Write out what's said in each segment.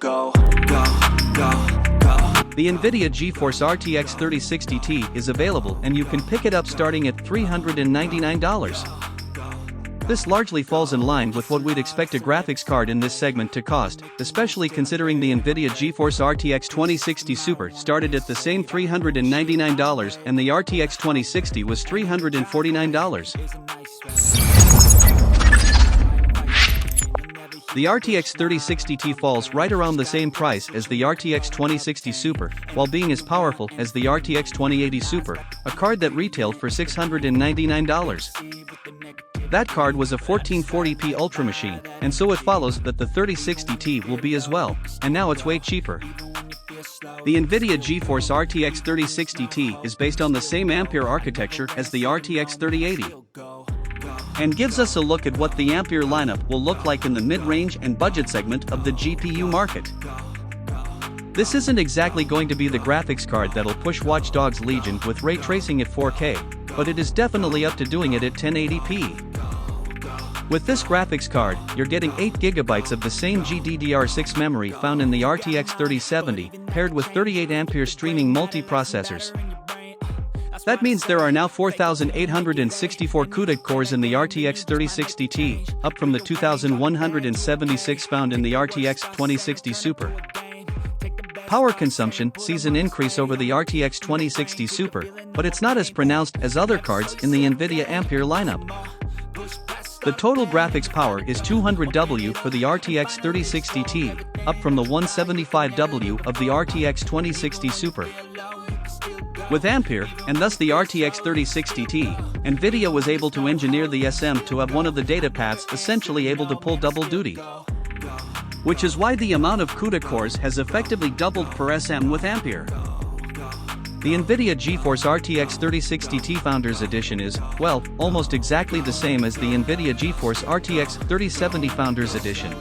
Go, go, go, go. The Nvidia GeForce RTX 3060 Ti is available and you can pick it up starting at $399. This largely falls in line with what we'd expect a graphics card in this segment to cost, especially considering the Nvidia GeForce RTX 2060 Super started at the same $399 and the RTX 2060 was $349. The RTX 3060 Ti falls right around the same price as the RTX 2060 Super, while being as powerful as the RTX 2080 Super, a card that retailed for $699. That card was a 1440p Ultra machine, and so it follows that the 3060 Ti will be as well, and now it's way cheaper. The Nvidia GeForce RTX 3060 Ti is based on the same Ampere architecture as the RTX 3080, and gives us a look at what the Ampere lineup will look like in the mid-range and budget segment of the GPU market. This isn't exactly going to be the graphics card that'll push Watch Dogs Legion with ray tracing at 4K, but it is definitely up to doing it at 1080p. With this graphics card, you're getting 8GB of the same GDDR6 memory found in the RTX 3070, paired with 38A streaming multiprocessors. That means there are now 4,864 CUDA cores in the RTX 3060 Ti, up from the 2,176 found in the RTX 2060 Super. Power consumption sees an increase over the RTX 2060 Super, but it's not as pronounced as other cards in the Nvidia Ampere lineup. The total graphics power is 200W for the RTX 3060 Ti, up from the 175W of the RTX 2060 Super. With Ampere, and thus the RTX 3060 Ti, Nvidia was able to engineer the SM to have one of the data paths essentially able to pull double duty. Which is why the amount of CUDA cores has effectively doubled per SM with Ampere. The Nvidia GeForce RTX 3060 Ti Founders Edition is, well, almost exactly the same as the Nvidia GeForce RTX 3070 Founders Edition.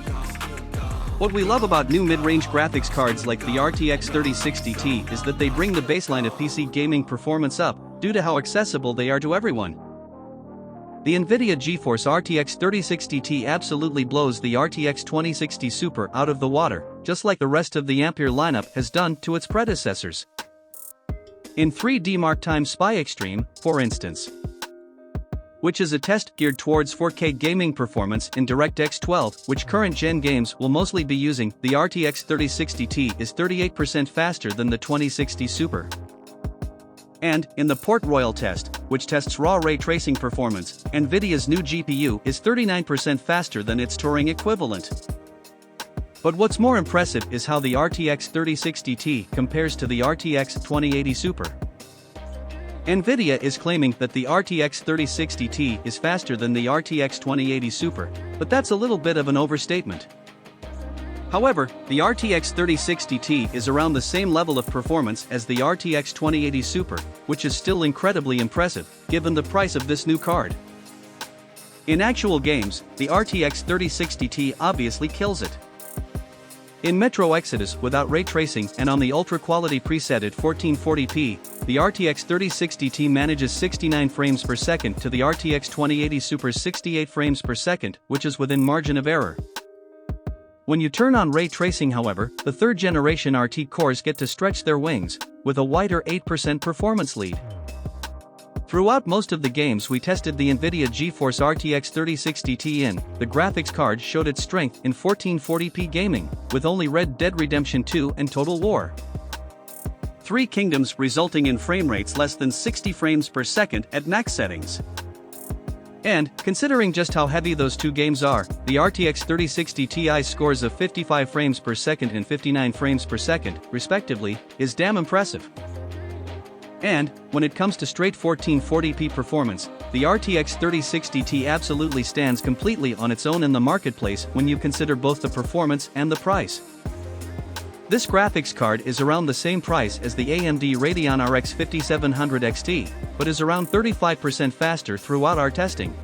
What we love about new mid-range graphics cards like the RTX 3060 Ti is that they bring the baseline of PC gaming performance up, due to how accessible they are to everyone. The Nvidia GeForce RTX 3060 Ti absolutely blows the RTX 2060 Super out of the water, just like the rest of the Ampere lineup has done to its predecessors. In 3D Mark x Spy Extreme, for instance, which is a test geared towards 4K gaming performance in DirectX 12, which current-gen games will mostly be using, the RTX 3060 Ti is 38% faster than the 2060 Super. And, in the Port Royal test, which tests raw ray tracing performance, Nvidia's new GPU is 39% faster than its Turing equivalent. But what's more impressive is how the RTX 3060 Ti compares to the RTX 2080 Super. Nvidia is claiming that the RTX 3060 Ti is faster than the RTX 2080 Super, but that's a little bit of an overstatement. However, the RTX 3060 Ti is around the same level of performance as the RTX 2080 Super, which is still incredibly impressive, given the price of this new card. In actual games, the RTX 3060 Ti obviously kills it. In Metro Exodus without ray tracing and on the ultra-quality preset at 1440p, the RTX 3060 Ti manages 69 frames per second to the RTX 2080 Super's 68 frames per second, which is within margin of error. When you turn on ray tracing, however, the third-generation RT cores get to stretch their wings, with a wider 8% performance lead. Throughout most of the games we tested the Nvidia GeForce RTX 3060 Ti in, the graphics card showed its strength in 1440p gaming, with only Red Dead Redemption 2 and Total War 3 Kingdoms resulting in frame rates less than 60 frames per second at max settings. And, considering just how heavy those two games are, the RTX 3060 Ti's scores of 55 frames per second and 59 frames per second, respectively, is damn impressive. And, when it comes to straight 1440p performance, the RTX 3060 Ti absolutely stands completely on its own in the marketplace when you consider both the performance and the price. This graphics card is around the same price as the AMD Radeon RX 5700 XT, but is around 35% faster throughout our testing.